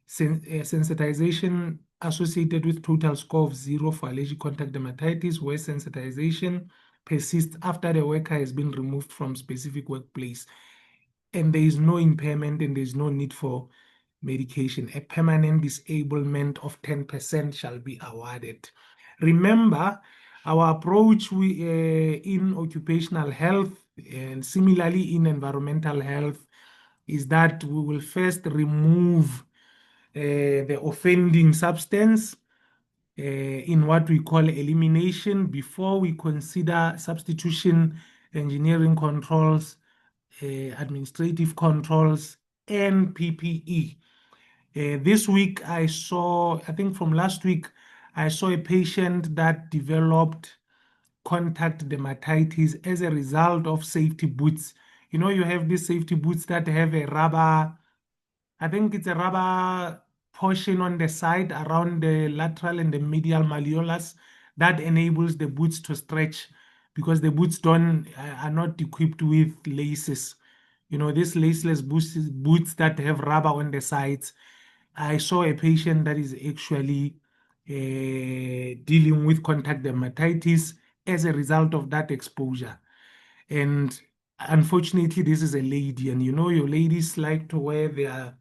sensitization associated with total score of 0 for allergic contact dermatitis, where sensitization persists after the worker has been removed from specific workplace. And there is no impairment and there is no need for medication. A permanent disablement of 10% shall be awarded. Remember, our approach in occupational health and similarly in environmental health is that we will first remove the offending substance in what we call elimination before we consider substitution, engineering controls, administrative controls, and PPE. This week I think from last week, I saw a patient that developed contact dermatitis as a result of safety boots. You know, you have these safety boots that have a rubber, I think it's a rubber portion on the side around the lateral and the medial malleolus that enables the boots to stretch, because the boots are not equipped with laces. You know, these laceless boots that have rubber on the sides. I saw a patient that is actually dealing with contact dermatitis as a result of that exposure. And unfortunately, this is a lady, and you know, your ladies like to wear their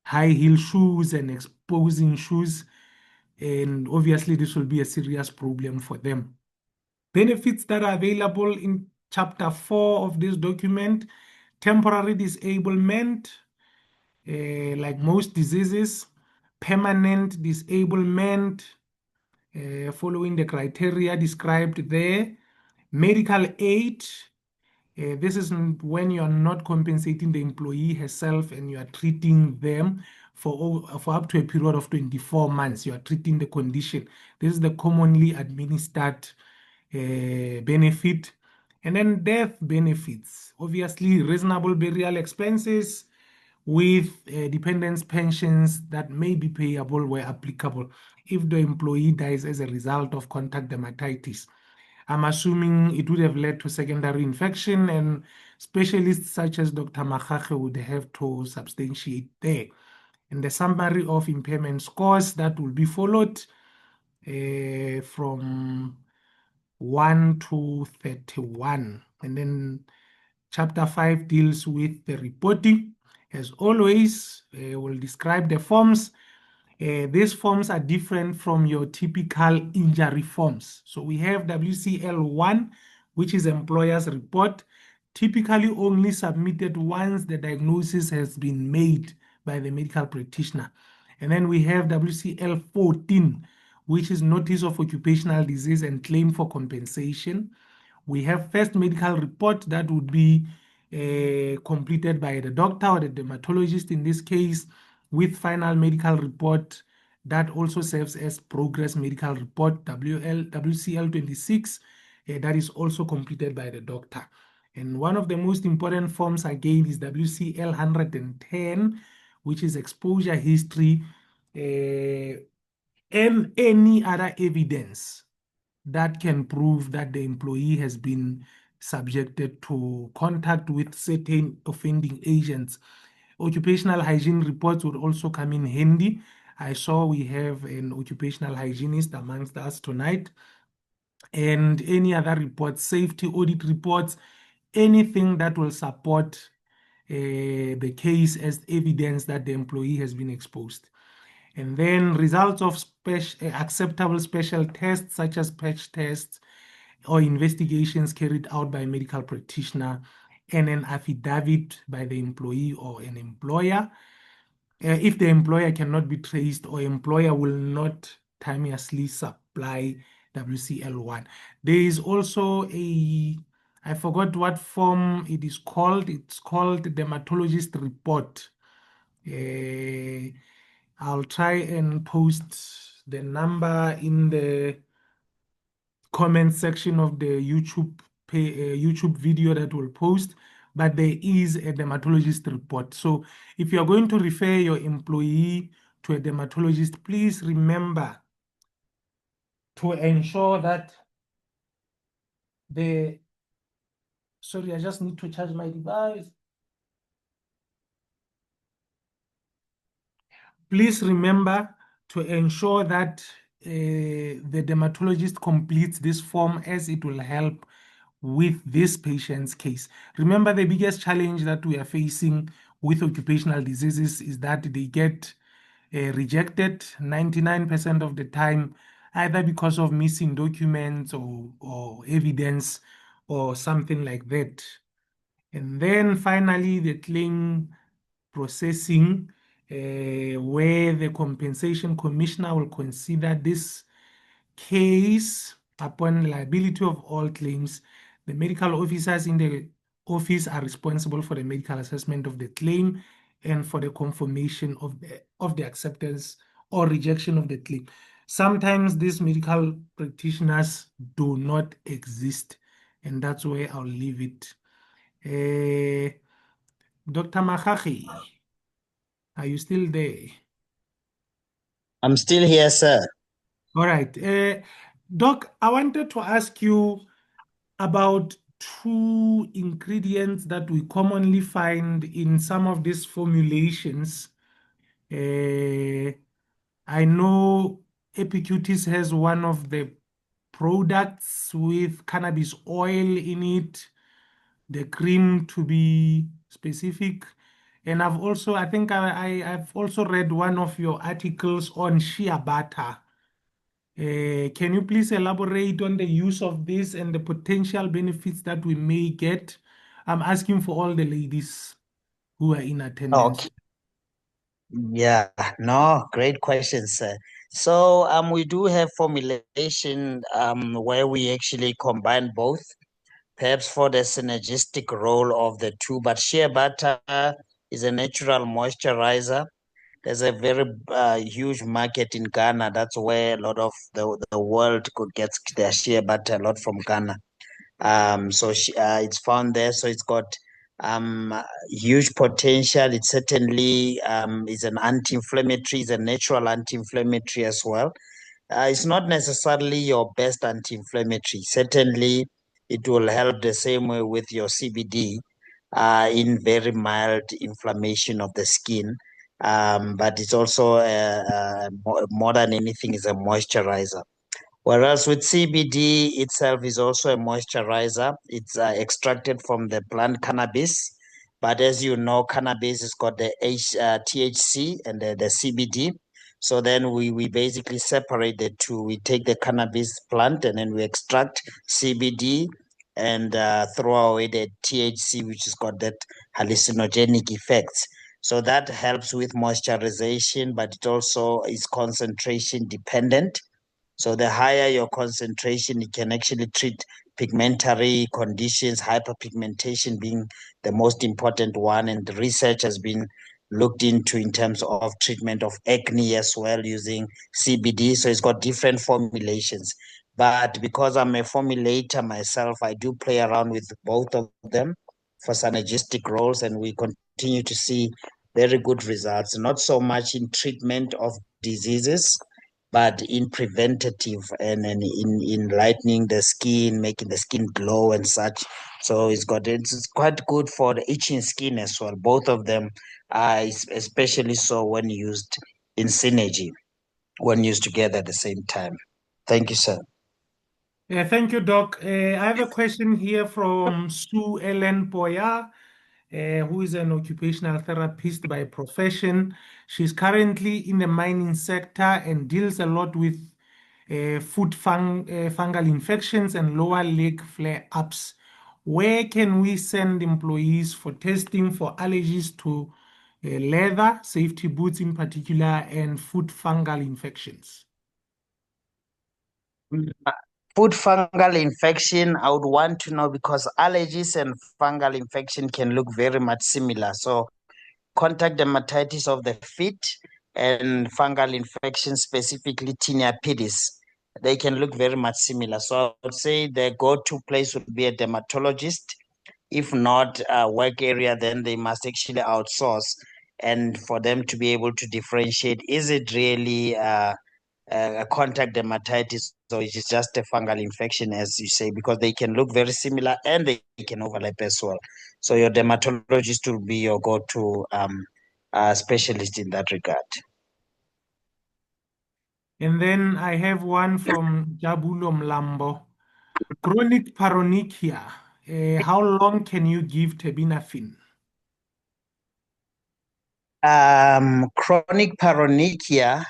high heel shoes and exposing shoes. And obviously, this will be a serious problem for them. Benefits that are available in chapter 4 of this document: temporary disablement, like most diseases, permanent disablement, following the criteria described there, medical aid. This is when you are not compensating the employee herself and you are treating them for up to a period of 24 months. You are treating the condition. This is the commonly administered benefit. And then death benefits. Obviously, reasonable burial expenses with dependents' pensions that may be payable where applicable if the employee dies as a result of contact dermatitis. I'm assuming it would have led to secondary infection, and specialists such as Dr. Makhache would have to substantiate there. And the summary of impairment scores that will be followed from 1 to 31. And then chapter 5 deals with the reporting. As always, we'll describe the forms. These forms are different from your typical injury forms. So we have WCL1, which is employer's report, typically only submitted once the diagnosis has been made by the medical practitioner. And then we have WCL14, which is notice of occupational disease and claim for compensation. We have first medical report that would be completed by the doctor or the dermatologist in this case, with final medical report that also serves as progress medical report, WCL26, that is also completed by the doctor. And one of the most important forms again is WCL 110, which is exposure history, and any other evidence that can prove that the employee has been subjected to contact with certain offending agents. Occupational hygiene reports would also come in handy. I saw we have an occupational hygienist amongst us tonight, and any other reports, safety audit reports, anything that will support the case as evidence that the employee has been exposed. And then results of acceptable special tests such as patch tests or investigations carried out by a medical practitioner, and an affidavit by the employee or an employer. If the employer cannot be traced or employer will not timeously supply WCL1. There is also I forgot what form it is called. It's called the dermatologist report. I'll try and post the number in the comment section of the YouTube video that will post, but there is a dermatologist report. So if you're going to refer your employee to a dermatologist, please remember to ensure that sorry, I just need to charge my device. Please remember to ensure that the dermatologist completes this form, as it will help with this patient's case. Remember, the biggest challenge that we are facing with occupational diseases is that they get rejected 99% of the time, either because of missing documents or evidence or something like that. And then finally, the claim processing, where the compensation commissioner will consider this case upon liability of all claims. The medical officers in the office are responsible for the medical assessment of the claim and for the confirmation of the acceptance or rejection of the claim. Sometimes these medical practitioners do not exist, and that's where I'll leave it. Dr. Mahachi, are you still there? I'm still here, sir. All right. Doc, I wanted to ask you about two ingredients that we commonly find in some of these formulations. I know Epicutis has one of the products with cannabis oil in it, the cream to be specific. And I think I've also read one of your articles on shea butter. Can you please elaborate on the use of this and the potential benefits that we may get? I'm asking for all the ladies who are in attendance. Okay. Yeah, no, great question, sir. So we do have formulation where we actually combine both, perhaps for the synergistic role of the two. But shea butter is a natural moisturizer. There's a very huge market in Ghana. That's where a lot of the world could get their shea butter, a lot from Ghana. It's found there. So it's got huge potential. It certainly is an anti-inflammatory, is a natural anti-inflammatory as well. It's not necessarily your best anti-inflammatory. Certainly, it will help the same way with your CBD in very mild inflammation of the skin. But it's also more than anything is a moisturizer. Whereas with CBD itself is also a moisturizer. It's extracted from the plant cannabis. But as you know, cannabis has got the THC and the CBD. So then we basically separate the two. We take the cannabis plant and then we extract CBD and throw away the THC, which has got that hallucinogenic effects. So that helps with moisturization, but it also is concentration dependent. So the higher your concentration, it can actually treat pigmentary conditions, hyperpigmentation being the most important one. And the research has been looked into in terms of treatment of acne as well using CBD. So it's got different formulations. But because I'm a formulator myself, I do play around with both of them for synergistic roles, and we continue to see very good results, not so much in treatment of diseases, but in preventative and in lightening the skin, making the skin glow and such. So it's quite good for the itching skin as well. Both of them are especially so when used in synergy, when used together at the same time. Thank you, sir. Thank you, Doc. I have a question here from Sue Ellen Boya, who is an occupational therapist by profession. She's currently in the mining sector and deals a lot with fungal infections and lower leg flare-ups. Where can we send employees for testing for allergies to leather, safety boots in particular, and foot fungal infections? Food fungal infection, I would want to know because allergies and fungal infection can look very much similar. So, contact dermatitis of the feet and fungal infection, specifically tinea pedis, they can look very much similar. So, I would say the go to place would be a dermatologist. If not a work area, then they must actually outsource. And for them to be able to differentiate, is it really a contact dermatitis or it is just a fungal infection, as you say, because they can look very similar and they can overlap as well. So your dermatologist will be your go-to specialist in that regard. And then I have one from Jabulo Mlambo. Chronic paronychia. How long can you give terbinafine? Chronic paronychia,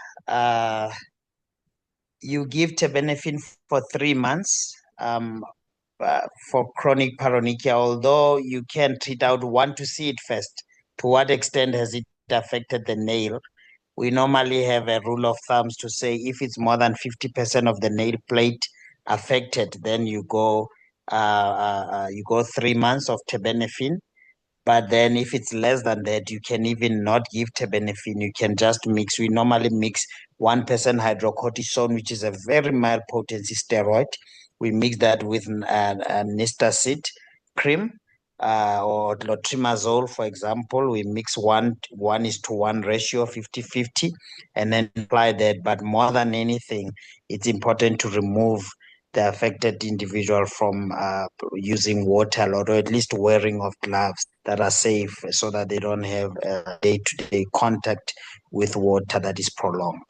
you give terbinafine for 3 months. For chronic paronychia, although you can treat, I would want to see it first. To what extent has it affected the nail? We normally have a rule of thumbs to say if it's more than 50% of the nail plate affected, then you go 3 months of terbinafine. But then if it's less than that, you can even not give terbinafine. You can just mix. We normally mix 1% hydrocortisone, which is a very mild potency steroid. We mix that with nistacid cream or clotrimazole, for example. We mix 1:1 ratio, 50-50, and then apply that. But more than anything, it's important to remove the affected individual from using water a lot, or at least wearing of gloves that are safe so that they don't have day-to-day contact with water that is prolonged.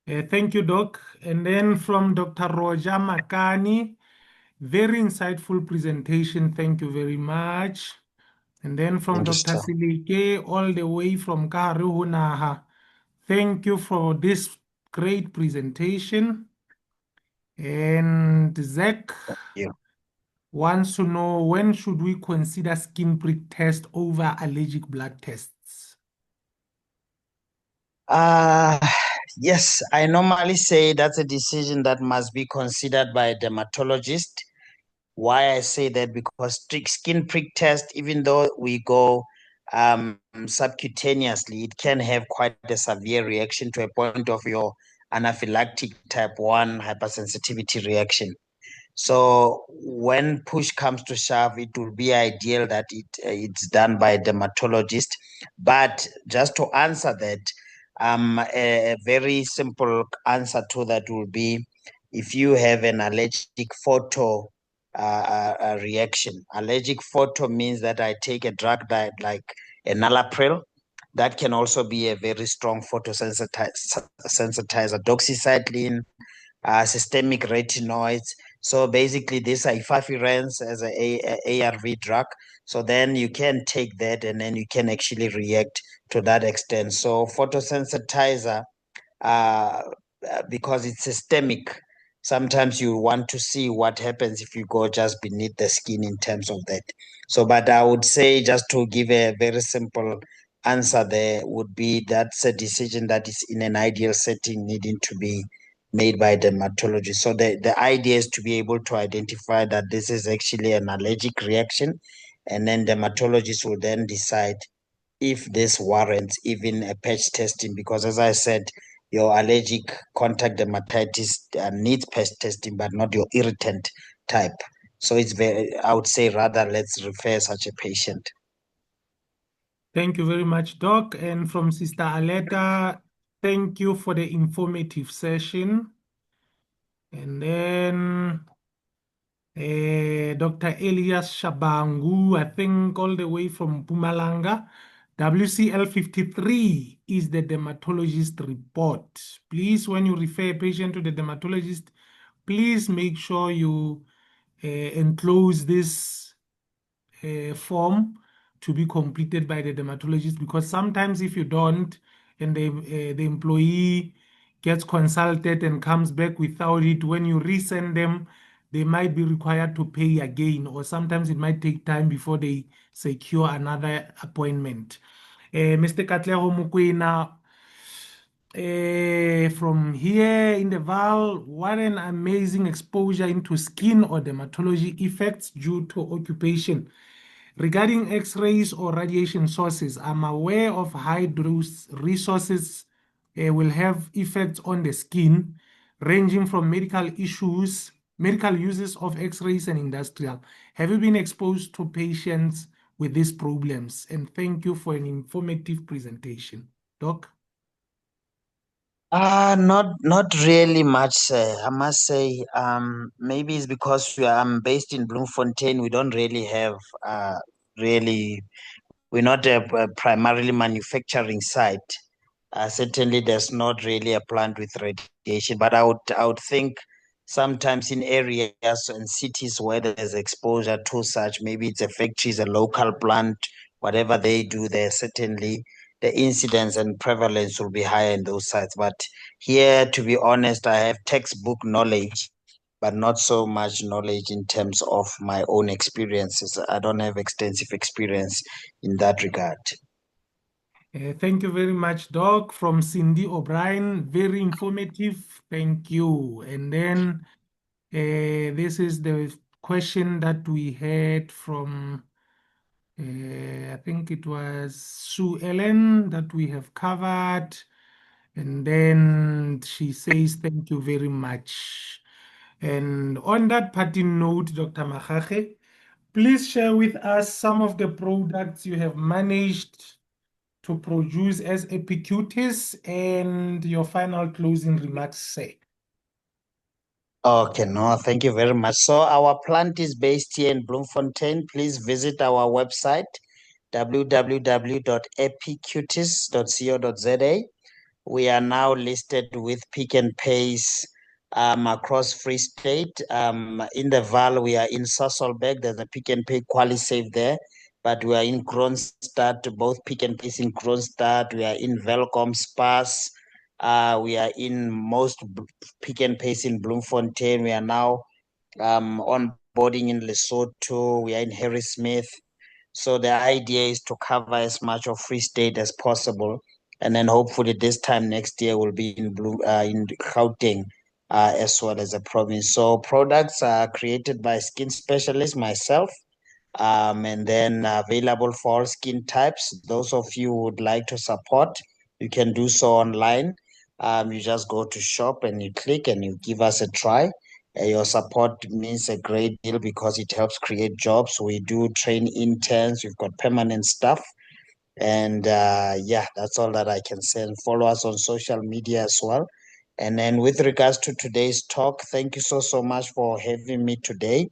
Thank you, Doc. And then from Dr. Roger Makani, very insightful presentation. Thank you very much. And then from Thank you, Dr. sir. Silike, all the way from Karuhunaha. Thank you for this great presentation. And Zach Yeah. wants to know, when should we consider skin prick test over allergic blood tests? Uh, yes, I normally say that's a decision that must be considered by a dermatologist. Why I say that, because strict skin prick test, even though we go subcutaneously, it can have quite a severe reaction to a point of your anaphylactic type 1 hypersensitivity reaction. So when push comes to shove, it will be ideal that it's done by a dermatologist. But just to answer that, a very simple answer to that will be, if you have an allergic photo reaction. Allergic photo means that I take a drug that like enalapril. That can also be a very strong photosensitizer, doxycycline, systemic retinoids. So basically, these are efavirenz as a ARV drug. So then you can take that and then you can actually react to that extent. So photosensitizer, uh, because it's systemic, sometimes you want to see what happens if you go just beneath the skin in terms of that. So, but I would say, just to give a very simple answer, there would be that's a decision that is in an ideal setting needing to be made by dermatologist. So the idea is to be able to identify that this is actually an allergic reaction, and then dermatologists will then decide if this warrants even a patch testing, because as I said, your allergic contact dermatitis needs pest testing, but not your irritant type. So it's very, I would say rather let's refer such a patient. Thank you very much, Doc. And from Sister Aleta, thank you for the informative session. And then Dr. Elias Shabangu, I think all the way from Pumalanga. WCL 53 is the dermatologist report. Please, when you refer a patient to the dermatologist, please make sure you enclose this form to be completed by the dermatologist, because sometimes if you don't and the employee gets consulted and comes back without it, when you resend them, they might be required to pay again, or sometimes it might take time before they secure another appointment. Mr. Katleho Mukwena, from here in the Val, what an amazing exposure into skin or dermatology effects due to occupation. Regarding X-rays or radiation sources, I'm aware of high dose resources will have effects on the skin, ranging from medical issues, medical uses of X-rays and industrial. Have you been exposed to patients with these problems? And thank you for an informative presentation. Doc? Not really much, sir. I must say, maybe it's because I'm based in Bloemfontein. We don't really have really. We're not a primarily manufacturing site. Certainly, there's not really a plant with radiation, but I would think sometimes in areas and cities where there's exposure to such, maybe it's a factory, it's a local plant, whatever they do there, certainly the incidence and prevalence will be higher in those sites. But here, to be honest, I have textbook knowledge, but not so much knowledge in terms of my own experiences. I don't have extensive experience in that regard. Thank you very much, Doc. From Cindy O'Brien, very informative. Thank you. And then this is the question that we had from, I think it was Sue Ellen that we have covered. And then she says, thank you very much. And on that parting note, Dr. Machache, please share with us some of the products you have managed to produce as Epicutes and your final closing remarks say. Okay, no, thank you very much. So our plant is based here in Bloemfontein. Please visit our website, www.epicutis.co.za. We are now listed with Pick and Pays across Free State. In the Val, we are in Sasolburg. There's a Pick and Pay QualiSave there, but we are in Kronstadt, both Pick and Pays in Kronstadt. We are in Velcom Spas. We are in most Pick and Pays in Bloemfontein. We are now onboarding in Lesotho. We are in Harrismith. So the idea is to cover as much of Free State as possible, and then hopefully this time next year we'll be in Gauteng as well as a province. So products are created by skin specialist myself, and then available for all skin types. Those of you who would like to support, you can do so online. You just go to shop and you click and you give us a try. Your support means a great deal because it helps create jobs. We do train interns, we've got permanent staff. And yeah, that's all that I can say. And follow us on social media as well. And then with regards to today's talk, thank you so much for having me today.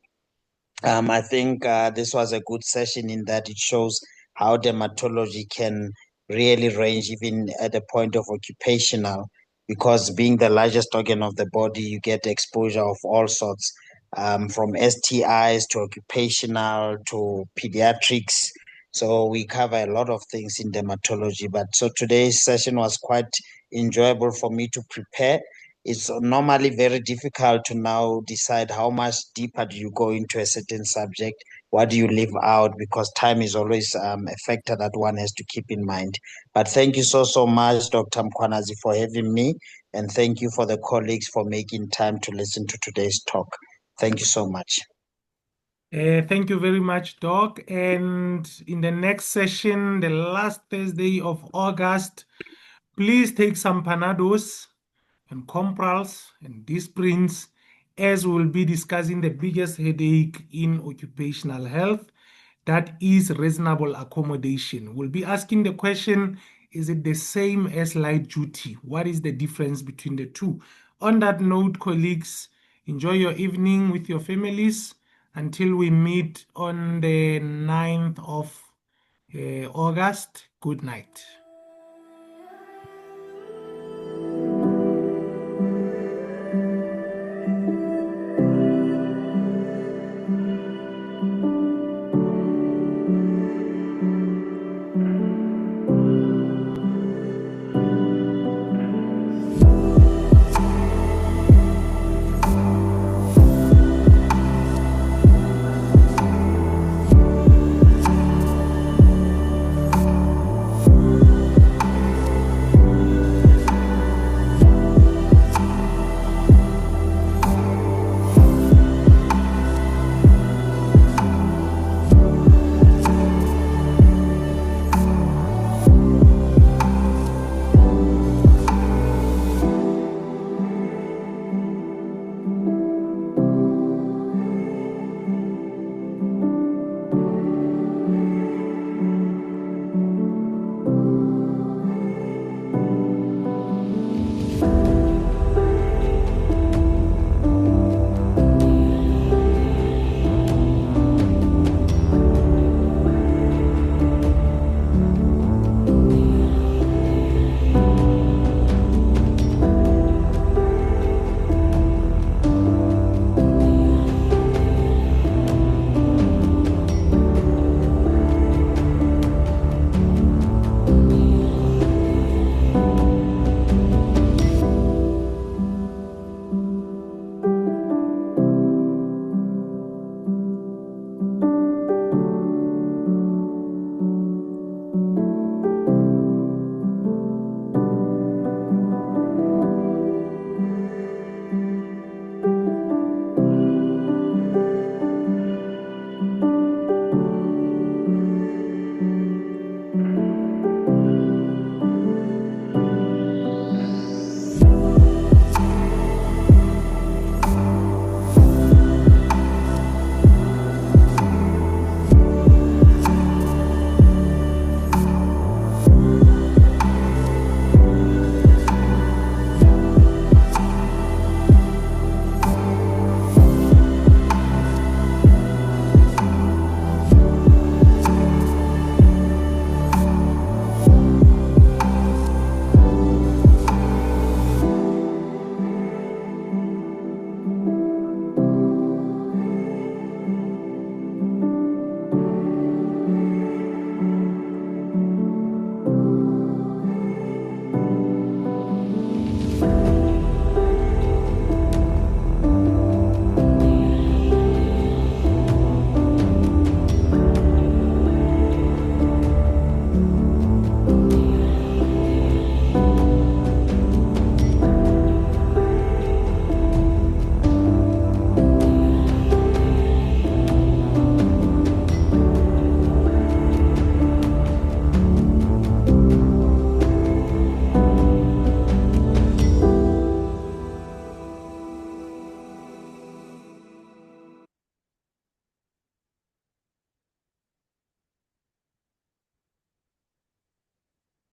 I think this was a good session in that it shows how dermatology can really range even at the point of occupational, because being the largest organ of the body, you get exposure of all sorts, from STIs to occupational to pediatrics. So we cover a lot of things in dermatology. But so today's session was quite enjoyable for me to prepare. It's normally very difficult to now decide how much deeper do you go into a certain subject, what do you leave out, because time is always a factor that one has to keep in mind. But thank you so much, Dr. Mkwanazi, for having me, and thank you for the colleagues for making time to listen to today's talk. Thank you so much. Thank you very much, Doc. And in the next session, the last Thursday of August, Please take some Panados and Comprals and Disprins, as we'll be discussing the biggest headache in occupational health, that is reasonable accommodation. We'll be asking the question, is it the same as light duty? What is the difference between the two? On that note, colleagues, enjoy your evening with your families until we meet on the 9th of August. Good night.